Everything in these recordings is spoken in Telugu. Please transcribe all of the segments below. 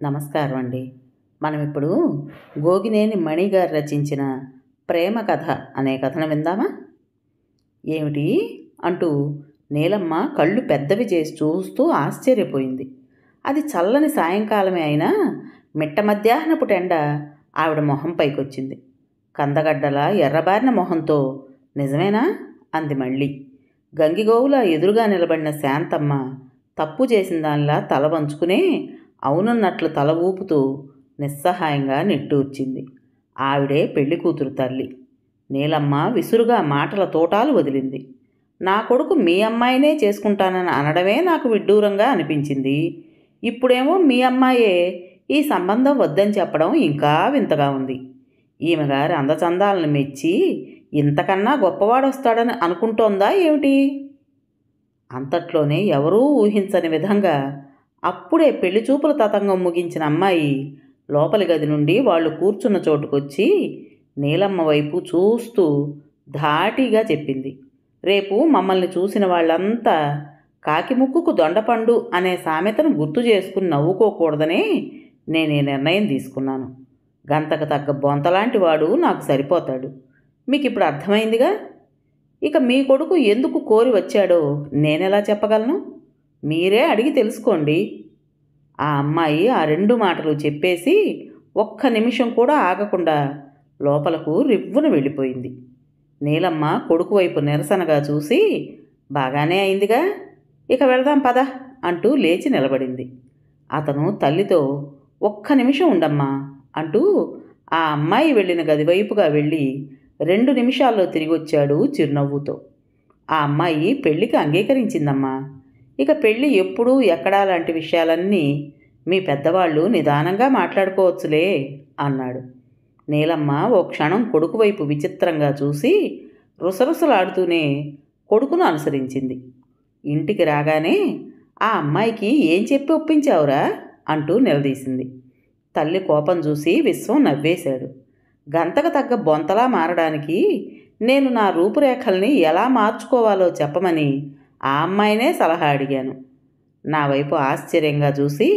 నమస్కారం అండి. మనం ఇప్పుడు గోగినేని మణి గారు రచించిన ప్రేమ కథ అనే కథను విందామా? ఏమిటి అంటూ నీలమ్మ కళ్ళు పెద్దవి చేసి చూస్తూ ఆశ్చర్యపోయింది. అది చల్లని సాయంకాలమే అయినా మిట్ట మధ్యాహ్నపు టెండ ఆవిడ మొహం పైకొచ్చింది. కందగడ్డల ఎర్రబారిన మొహంతో నిజమేనా అంది మళ్ళీ. గంగిగోవులా ఎదురుగా నిలబడిన శాంతమ్మ తప్పు చేసిన దానిలా తల వంచుకునే అవునన్నట్లు తల ఊపుతూ నిస్సహాయంగా నిట్టూర్చింది. ఆవిడే పెళ్లి కూతురు తల్లి. నీలమ్మ విసురుగా మాటల తోటాలు వదిలింది. నా కొడుకు మీ అమ్మాయినే చేసుకుంటానని అనడమే నాకు విడ్డూరంగా అనిపించింది. ఇప్పుడేమో మీ అమ్మాయే ఈ సంబంధం వద్దని చెప్పడం ఇంకా వింతగా ఉంది. ఈమెగారి అందచందాలను మెచ్చి ఇంతకన్నా గొప్పవాడొస్తాడని అనుకుంటోందా ఏమిటి? అంతట్లోనే ఎవరూ ఊహించని విధంగా అప్పుడే పెళ్లిచూపుల తతంగం ముగించిన అమ్మాయి లోపలి గది నుండి వాళ్ళు కూర్చున్న చోటుకొచ్చి నీలమ్మ వైపు చూస్తూ ధాటిగా చెప్పింది. రేపు మమ్మల్ని చూసిన వాళ్ళంతా కాకి ముక్కుకు దొండపండు అనే సామెతను గుర్తు చేసుకుని నవ్వుకోకూడదనే నేను ఈ నిర్ణయం తీసుకున్నాను. గంతకు తగ్గ బొంతలాంటి వాడు నాకు సరిపోతాడు. మీకు ఇప్పుడు అర్థమైందిగా. ఇక మీ కొడుకు ఎందుకు కోరి వచ్చాడో నేనెలా చెప్పగలను? మీరే అడిగి తెలుసుకోండి. ఆ అమ్మాయి ఆ రెండు మాటలు చెప్పేసి ఒక్క నిమిషం కూడా ఆగకుండా లోపలకు రివ్వున వెళ్ళిపోయింది. నీలమ్మ కొడుకు వైపు నిరసనగా చూసి, బాగానే అయిందిగా, ఇక వెళదాం పద అంటూ లేచి నిలబడింది. అతను తల్లితో ఒక్క నిమిషం ఉండమ్మా అంటూ ఆ అమ్మాయి వెళ్ళిన గదివైపుగా వెళ్ళి 2 నిమిషాల్లో తిరిగి వచ్చాడు చిరునవ్వుతో. ఆ అమ్మాయి పెళ్లికి అంగీకరించిందమ్మా. ఇక పెళ్ళి ఎప్పుడు ఎక్కడా లాంటి విషయాలన్నీ మీ పెద్దవాళ్ళు నిదానంగా మాట్లాడుకోవచ్చులే అన్నాడు. నీలమ్మ ఓ క్షణం కొడుకు వైపు విచిత్రంగా చూసి రుసరుసలాడుతూనే కొడుకును అనుసరించింది. ఇంటికి రాగానే ఆ అమ్మాయికి ఏం చెప్పి ఒప్పించావురా అంటూ నిలదీసింది. తల్లి కోపం చూసి విశ్వం నవ్వేశాడు. గంతకు తగ్గ బొంతలా మారడానికి నేను నా రూపురేఖల్ని ఎలా మార్చుకోవాలో చెప్పమని ఆ అమ్మాయినే సలహా అడిగాను. నా వైపు ఆశ్చర్యంగా చూసి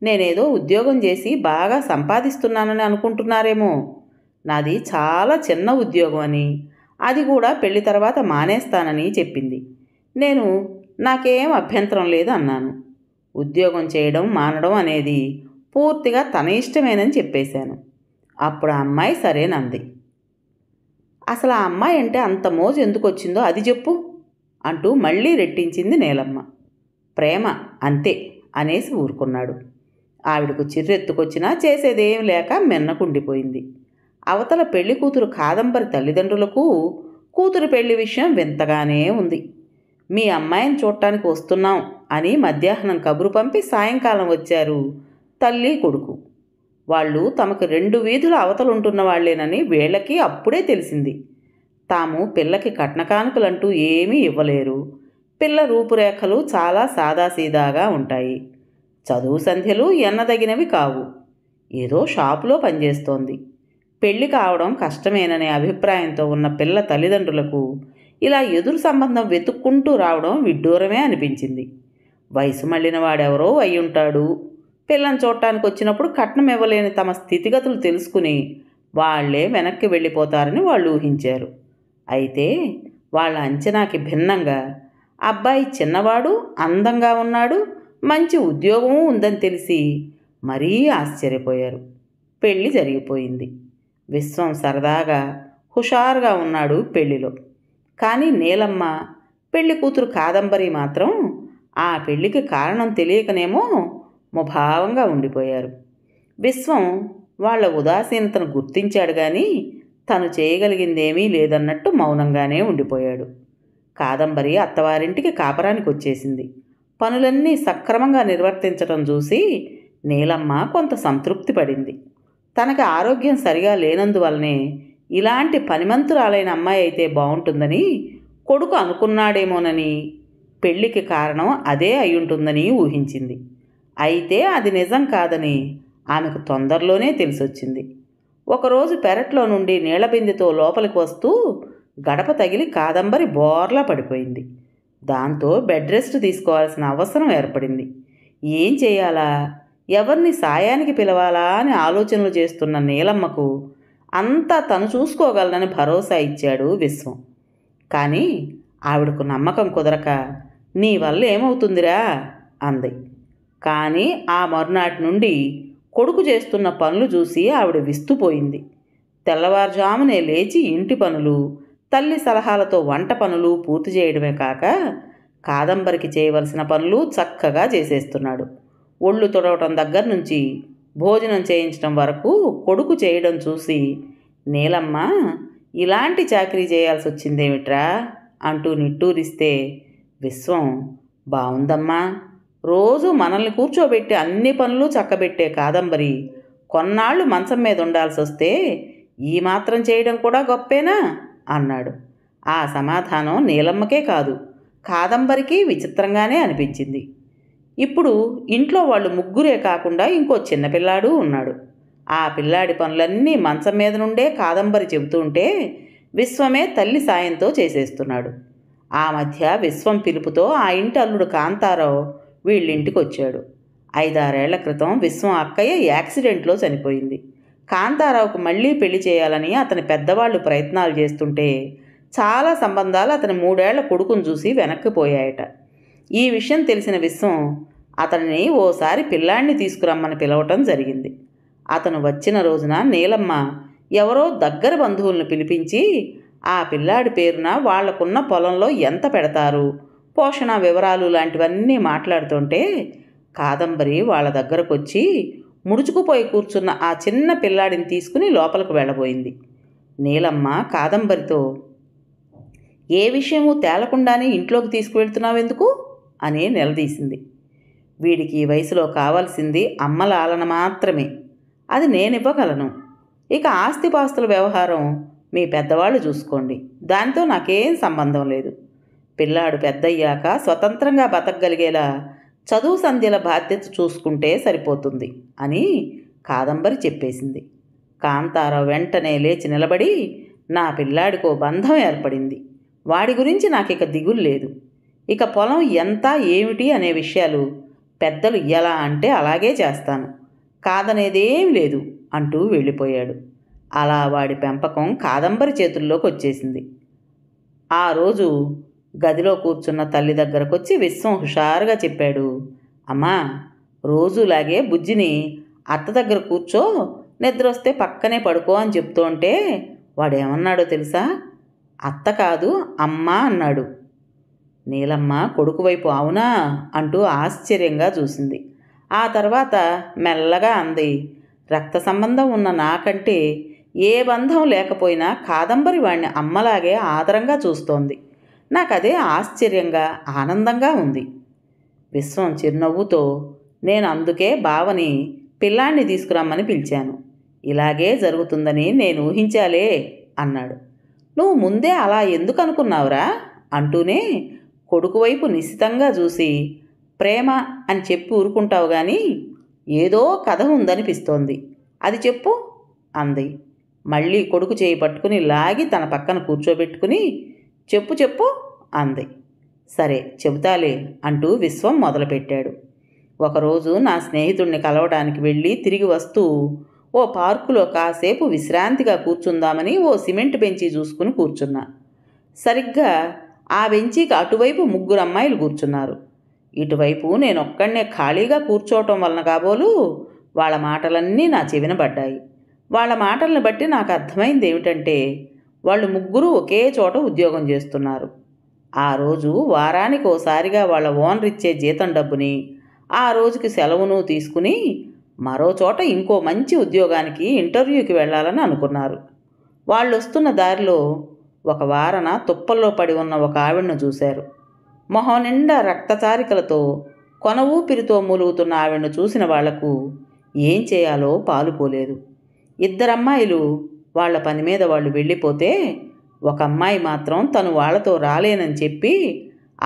నేనేదో ఉద్యోగం చేసి బాగా సంపాదిస్తున్నానని అనుకుంటున్నారేమో. నాది చాలా చిన్న ఉద్యోగం అని, అది కూడా పెళ్లి తర్వాత మానేస్తానని చెప్పింది. నేను నాకేం అభ్యంతరం లేదు అన్నాను. ఉద్యోగం చేయడం మానడం అనేది పూర్తిగా తన ఇష్టమేనని చెప్పేశాను. అప్పుడు ఆ అమ్మాయి సరేనంది. అసలు ఆ అమ్మాయి అంటే అంత మోజు ఎందుకు వచ్చిందో అది చెప్పు అంటూ మళ్ళీ రెట్టించింది నీలమ్మ. ప్రేమ అంతే అనేసి ఊరుకున్నాడు. ఆవిడకు చిర్రెత్తుకొచ్చినా చేసేదేం లేక మిన్నకుండిపోయింది. అవతల పెళ్లి కూతురు కాదంబరి తల్లిదండ్రులకు కూతురు పెళ్లి విషయం వింతగానే ఉంది. మీ అమ్మాయిని చూడటానికి వస్తున్నాం అని మధ్యాహ్నం కబురు పంపి సాయంకాలం వచ్చారు తల్లి కొడుకు. వాళ్ళు తమకు 2 వీధుల అవతలుంటున్న వాళ్లేనని వీళ్ళకి అప్పుడే తెలిసింది. తాము పిల్లకి కట్నకానుకలంటూ ఏమీ ఇవ్వలేరు. పిల్ల రూపురేఖలు చాలా సాదాసీదాగా ఉంటాయి. చదువు సంధ్యలు ఎన్నదగినవి కావు. ఏదో షాపులో పనిచేస్తోంది. పెళ్లి కావడం కష్టమేననే అభిప్రాయంతో ఉన్న పిల్ల తల్లిదండ్రులకు ఇలా ఎదురు సంబంధం వెతుక్కుంటూ రావడం విడ్డూరమే అనిపించింది. వయసు మళ్ళిన వాడెవరో అయ్యుంటాడు. పిల్లని చూడటానికి వచ్చినప్పుడు కట్నం ఇవ్వలేని తమ స్థితిగతులు తెలుసుకుని వాళ్లే వెనక్కి వెళ్ళిపోతారని వాళ్ళు ఊహించారు. అయితే వాళ్ళ అంచనాకి భిన్నంగా అబ్బాయి చిన్నవాడు, అందంగా ఉన్నాడు, మంచి ఉద్యోగమూ ఉందని తెలిసి మరీ ఆశ్చర్యపోయారు. పెళ్ళి జరిగిపోయింది. విశ్వం సరదాగా హుషారుగా ఉన్నాడు పెళ్లిలో. కానీ నీలమ్మ పెళ్లి కూతురు కాదంబరి మాత్రం ఆ పెళ్లికి కారణం తెలియకనేమో ముభావంగా ఉండిపోయారు. విశ్వం వాళ్ల ఉదాసీనతను గుర్తించాడు కానీ తను చేయగలిగిందేమీ లేదన్నట్టు మౌనంగానే ఉండిపోయాడు. కాదంబరి అత్తవారింటికి కాపరానికి వచ్చేసింది. పనులన్నీ సక్రమంగా నిర్వర్తించడం చూసి నీలమ్మ కొంత సంతృప్తి పడింది. తనకి ఆరోగ్యం సరిగా లేనందువల్లనే ఇలాంటి పనిమంతురాలైన అమ్మాయి అయితే బాగుంటుందని కొడుకు అనుకున్నాడేమోనని, పెళ్లికి కారణం అదే అయ్యుంటుందని ఊహించింది. అయితే అది నిజం కాదని ఆమెకు తొందరలోనే తెలిసొచ్చింది. ఒకరోజు పెరట్లో నుండి నీళ్లబిందెతో లోపలికి వస్తూ గడప తగిలి కాదంబరి బోర్లా పడిపోయింది. దాంతో బెడ్ రెస్ట్ తీసుకోవాల్సిన అవసరం ఏర్పడింది. ఏం చేయాలా, ఎవరిని సాయానికి పిలవాలా అని ఆలోచనలు చేస్తున్న నీలమ్మకు అంతా తను చూసుకోగలనని భరోసా ఇచ్చాడు విశ్వం. కానీ ఆవిడకు నమ్మకం కుదరక, నీ వల్ల ఏమవుతుందిరా అంది. కానీ ఆ మరునాటి నుండి కొడుకు చేస్తున్న పనులు చూసి ఆవిడ విస్తుపోయింది. తెల్లవారుజామునే లేచి ఇంటి పనులు, తల్లి సలహాలతో వంట పనులు పూర్తి చేయడమే కాక కాదంబరికి చేయవలసిన పనులు చక్కగా చేసేస్తున్నాడు. ఒళ్ళు తొడవటం దగ్గర నుంచి భోజనం చేయించడం వరకు కొడుకు చేయడం చూసి నీలమ్మ ఇలాంటి చాకరీ చేయాల్సి వచ్చిందేమిట్రా అంటూ నిట్టూరిస్తే విశ్వం, బావుందమ్మా, రోజు మనల్ని కూర్చోబెట్టి అన్ని పనులు చక్కబెట్టే కాదంబరి కొన్నాళ్ళు మంచం మీద ఉండాల్సి వస్తే ఈ మాత్రం చేయడం కూడా గొప్పేనా అన్నాడు. ఆ సమాధానం నీలమ్మకే కాదు, కాదంబరికి విచిత్రంగానే అనిపించింది. ఇప్పుడు ఇంట్లో వాళ్ళు ముగ్గురే కాకుండా ఇంకో చిన్నపిల్లాడు ఉన్నాడు. ఆ పిల్లాడి పనులన్నీ మంచం మీద నుండే కాదంబరి చెబుతూ ఉంటే విశ్వమే తల్లి సాయంతో చేసేస్తున్నాడు. ఆ మధ్య విశ్వం పిలుపుతో ఆ ఇంటి అల్లుడు కాంతారావు వీళ్ళింటికి వచ్చాడు. 5-6 ఏళ్ల క్రితం విశ్వం అక్కయ్య యాక్సిడెంట్లో చనిపోయింది. కాంతారావుకు మళ్ళీ పెళ్లి చేయాలని అతని పెద్దవాళ్ళు ప్రయత్నాలు చేస్తుంటే చాలా సంబంధాలు అతని 3 ఏళ్ల కొడుకును చూసి వెనక్కిపోయాయట. ఈ విషయం తెలిసిన విశ్వం అతనిని ఓసారి పిల్లాడిని తీసుకురమ్మని పిలవటం జరిగింది. అతను వచ్చిన రోజున నీలమ్మ ఎవరో దగ్గర బంధువులను పిలిపించి ఆ పిల్లాడి పేరున వాళ్లకున్న పొలంలో ఎంత పెడతారు, పోషణ వివరాలు లాంటివన్నీ మాట్లాడుతుంటే కాదంబరి వాళ్ళ దగ్గరకు వచ్చి ముడుచుకుపోయి కూర్చున్న ఆ చిన్న పిల్లాడిని తీసుకుని లోపలికి వెళ్ళబోయింది. నీలమ్మ కాదంబరితో, ఏ విషయమూ తేలకుండానే ఇంట్లోకి తీసుకువెళ్తున్నావెందుకు అని నిలదీసింది. వీడికి ఈ వయసులో కావాల్సింది అమ్మలాలన మాత్రమే, అది నేనివ్వగలను. ఇక ఆస్తిపాస్తుల వ్యవహారం మీ పెద్దవాళ్ళు చూసుకోండి, దానితో నాకేం సంబంధం లేదు. పిల్లాడు పెద్దయ్యాక స్వతంత్రంగా బతకగలిగేలా చదువు సంధ్యల బాధ్యత చూసుకుంటే సరిపోతుంది అని కాదంబరి చెప్పేసింది. కాంతారావు వెంటనే లేచి నిలబడి, నా పిల్లాడికో బంధం ఏర్పడింది, వాడి గురించి నాకిక దిగులు లేదు. ఇక పొలం ఎంత ఏమిటి అనే విషయాలు పెద్దలు ఎలా అంటే అలాగే చేస్తాను, కాదనేదేం లేదు అంటూ వెళ్ళిపోయాడు. అలా వాడి పెంపకం కాదంబరి చేతుల్లోకి వచ్చేసింది. ఆ రోజు గదిలో కూర్చున్న తల్లి దగ్గరకు వచ్చి విశ్వం హుషారుగా చెప్పాడు, అమ్మా, రోజులాగే బుజ్జిని అత్త దగ్గర కూర్చో, నిద్ర వస్తే పక్కనే పడుకో అని చెప్తూ ఉంటే వాడేమన్నాడో తెలుసా? అత్త కాదు అమ్మ అన్నాడు. నీలమ్మ కొడుకు వైపు అవునా అంటూ ఆశ్చర్యంగా చూసింది. ఆ తర్వాత మెల్లగా అంది, రక్త సంబంధం ఉన్న నాకంటే ఏ బంధం లేకపోయినా కాదంబరి వాడిని అమ్మలాగే ఆదరంగా చూస్తోంది. నాకదే ఆశ్చర్యంగా ఆనందంగా ఉంది. విశ్వం చిరునవ్వుతో, నేను అందుకే బావని పిల్లాన్ని తీసుకురమ్మని పిలిచాను, ఇలాగే జరుగుతుందని నేను ఊహించాలే అన్నాడు. నువ్వు ముందే అలా ఎందుకు అనుకున్నావురా అంటూనే కొడుకు వైపు నిశితంగా చూసి, ప్రేమ అని చెప్పి ఊరుకుంటావు కానీ ఏదో కథ ఉందనిపిస్తోంది, అది చెప్పు అంది. మళ్ళీ కొడుకు చేయి పట్టుకుని లాగి తన పక్కన కూర్చోబెట్టుకుని, చెప్పు చెప్పు అంది. సరే చెబుతాలే అంటూ విశ్వం మొదలుపెట్టాడు. ఒకరోజు నా స్నేహితుడిని కలవడానికి వెళ్ళి తిరిగి వస్తూ ఓ పార్కులో కాసేపు విశ్రాంతిగా కూర్చుందామని ఓ సిమెంట్ బెంచీ చూసుకుని కూర్చున్నా. సరిగ్గా ఆ బెంచీకి అటువైపు 3 అమ్మాయిలు కూర్చున్నారు. ఇటువైపు నేనొక్కడనే ఖాళీగా కూర్చోవటం వలన కాబోలు వాళ్ళ మాటలన్నీ నా చెవిన పడ్డాయి. వాళ్ళ మాటలను బట్టి నాకు అర్థమైంది ఏమిటంటే, వాళ్ళు 3 ఒకే చోట ఉద్యోగం చేస్తున్నారు. ఆ రోజు వారానికి ఓసారిగా వాళ్ళ ఓనర్ ఇచ్చే జీతం డబ్బుని, ఆ రోజుకి సెలవును తీసుకుని మరో చోట ఇంకో మంచి ఉద్యోగానికి ఇంటర్వ్యూకి వెళ్ళాలని అనుకున్నారు. వాళ్ళు వస్తున్న దారిలో ఒక వారన తుప్పల్లో పడి ఉన్న ఒక ఆవిడను చూశారు. మొహం నిండా రక్తచారికలతో కొన ఊపిరితో మూలుగుతున్న ఆవిడను చూసిన వాళ్లకు ఏం చేయాలో పాలుపోలేదు. 2 అమ్మాయిలు వాళ్ల పని మీద వాళ్ళు వెళ్ళిపోతే, ఒక అమ్మాయి మాత్రం తను వాళ్లతో రాలేనని చెప్పి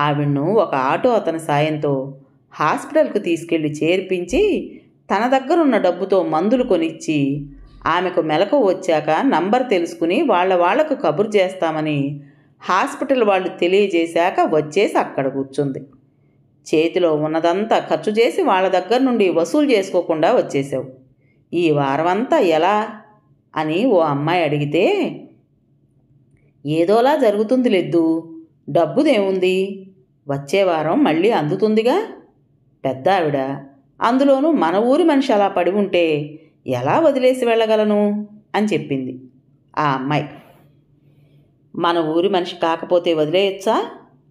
ఆవిడ్ను ఒక ఆటో అతని సాయంతో హాస్పిటల్కు తీసుకెళ్లి చేర్పించి తన దగ్గరున్న డబ్బుతో మందులు కొనిచ్చి ఆమెకు మెలకు వచ్చాక నంబర్ తెలుసుకుని వాళ్లకు కబురు చేస్తామని హాస్పిటల్ వాళ్ళు తెలియజేశాక వచ్చేసి అక్కడ కూర్చుంది. చేతిలో ఉన్నదంతా ఖర్చు చేసి వాళ్ళ దగ్గర నుండి వసూలు చేసుకోకుండా వచ్చేసావు. ఈ వారమంతా ఎలా అని ఓ అమ్మాయి అడిగితే, ఏదోలా జరుగుతుంది లెద్దు, డబ్బుదేముంది, వచ్చే వారం మళ్ళీ అందుతుందిగా. పెద్ద ఆవిడ, అందులోనూ మన ఊరి మనిషి అలా పడి ఉంటే ఎలా వదిలేసి వెళ్ళగలను అని చెప్పింది. ఆ అమ్మాయి, మన ఊరి మనిషి కాకపోతే వదిలేయచ్చా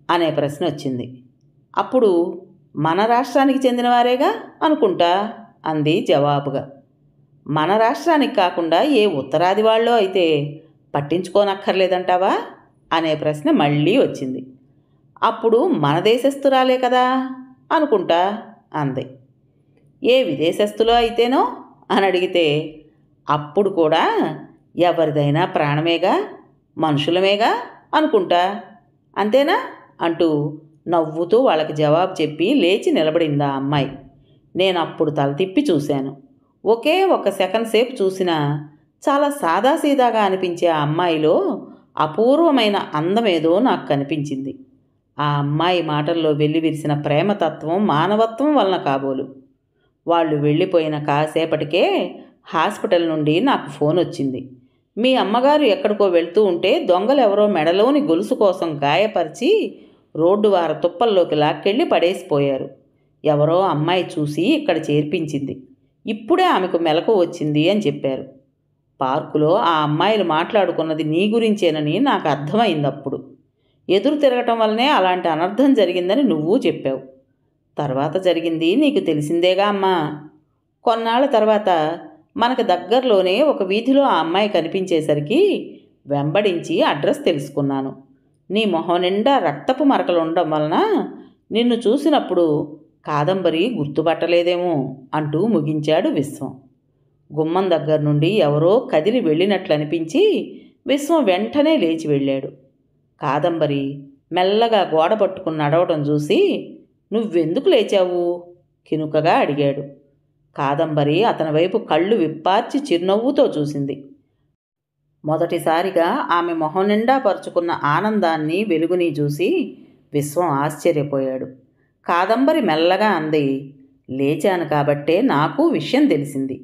అనే ప్రశ్న వచ్చింది. అప్పుడు మన రాష్ట్రానికి చెందినవారేగా అనుకుంటా అంది జవాబుగా. మన రాష్ట్రానికి కాకుండా ఏ ఉత్తరాది వాళ్ళో అయితే పట్టించుకోనక్కర్లేదంటావా అనే ప్రశ్న మళ్ళీ వచ్చింది. అప్పుడు మన దేశస్థురాలే కదా అనుకుంటా అంది. ఏ విదేశస్థులో అయితేనో అని అడిగితే, అప్పుడు కూడా ఎవరిదైనా ప్రాణమేగా, మనుషులమేగా అనుకుంటా, అంతేనా అంటూ నవ్వుతూ వాళ్ళకి జవాబు చెప్పి లేచి నిలబడింది ఆ అమ్మాయి. నేను అప్పుడు తల తిప్పి చూశాను. ఒకే ఒక సెకండ్ సేపు చూసినా చాలా సాదాసీదాగా అనిపించే ఆ అమ్మాయిలో అపూర్వమైన అందమేదో నాకు కనిపించింది. ఆ అమ్మాయి మాటల్లో వెల్లివిరిసిన ప్రేమతత్వం, మానవత్వం వలన కాబోలు. వాళ్ళు వెళ్ళిపోయిన కాసేపటికే హాస్పిటల్ నుండి నాకు ఫోన్ వచ్చింది. మీ అమ్మగారు ఎక్కడికో వెళ్తూ ఉంటే దొంగలెవరో మెడలోని గొలుసు కోసం గాయపరిచి రోడ్డు వార తుప్పల్లోకి లాక్కెళ్ళి పడేసిపోయారు. ఎవరో అమ్మాయి చూసి ఇక్కడ చేర్పించింది. ఇప్పుడే ఆమెకు మెలకు వచ్చింది అని చెప్పారు. పార్కులో ఆ అమ్మాయిలు మాట్లాడుకున్నది నీ గురించేనని నాకు అర్థమైంది. అప్పుడు ఎదురు తిరగటం వల్లనే అలాంటి అనర్థం జరిగిందని నువ్వు చెప్పావు. తర్వాత జరిగింది నీకు తెలిసిందేగా అమ్మా. కొన్నాళ్ళ తర్వాత మనకు దగ్గరలోనే ఒక వీధిలో ఆ అమ్మాయి కనిపించేసరికి వెంబడించి అడ్రస్ తెలుసుకున్నాను. నీ మొహం నిండా రక్తపు మరకలు ఉండడం వలన నిన్ను చూసినప్పుడు కాదంబరి గుర్తుపట్టలేదేమో అంటూ ముగించాడు విశ్వం. గుమ్మం దగ్గర నుండి ఎవరో కదిలి వెళ్ళినట్లు అనిపించి విశ్వం వెంటనే లేచి వెళ్ళాడు. కాదంబరి మెల్లగా గోడ పట్టుకుని నడవడం చూసి, నువ్వెందుకు లేచావు కినుకగా అడిగాడు. కాదంబరి అతని వైపు కళ్ళు విప్పార్చి చిరునవ్వుతో చూసింది. మొదటిసారిగా ఆమె మొహం నిండా పరుచుకున్న ఆనందాన్ని, వెలుగుని చూసి విశ్వం ఆశ్చర్యపోయాడు. కాదంబరి మెల్లగా అంది, లేచాను కాబట్టే నాకు విషయం తెలిసింది.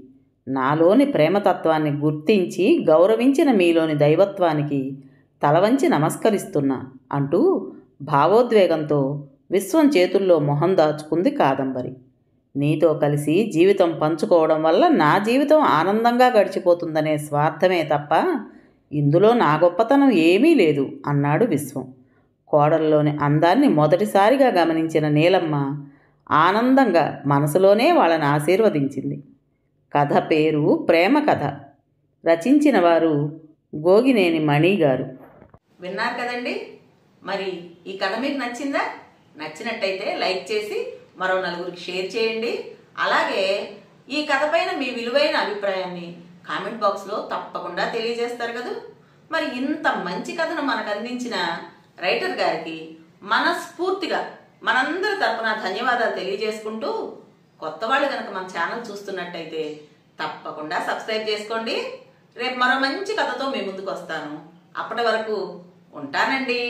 నాలోని ప్రేమతత్వాన్ని గుర్తించి గౌరవించిన మీలోని దైవత్వానికి తలవంచి నమస్కరిస్తున్నా అంటూ భావోద్వేగంతో విశ్వం చేతుల్లో మొహం దాచుకుంది కాదంబరి. నీతో కలిసి జీవితం పంచుకోవడం వల్ల నా జీవితం ఆనందంగా గడిచిపోతుందనే స్వార్థమే తప్ప ఇందులో నా గొప్పతనం ఏమీ లేదు అన్నాడు విశ్వం. కోడల్లోని అందాన్ని మొదటిసారిగా గమనించిన నీలమ్మ ఆనందంగా మనసులోనే వాళ్ళని ఆశీర్వదించింది. కథ పేరు ప్రేమ కథ. రచించిన వారు గోగినేని మణి గారు. విన్నారు కదండి. మరి ఈ కథ మీకు నచ్చిందా? నచ్చినట్టయితే లైక్ చేసి మరో నలుగురికి షేర్ చేయండి. అలాగే ఈ కథ పైన మీ విలువైన అభిప్రాయాన్ని కామెంట్ బాక్స్లో తప్పకుండా తెలియజేస్తారు కదా. మరి ఇంత మంచి కథను మనకు అందించిన రైటర్ గారికి మనస్ఫూర్తిగా మనందరి తరపున ధన్యవాదాలు తెలియజేసుకుంటూ, కొత్త వాళ్ళు కనుక మన ఛానల్ చూస్తున్నట్టయితే తప్పకుండా సబ్స్క్రైబ్ చేసుకోండి. రేపు మరో మంచి కథతో మీ ముందుకు వస్తాను. అప్పటి వరకు ఉంటానండి.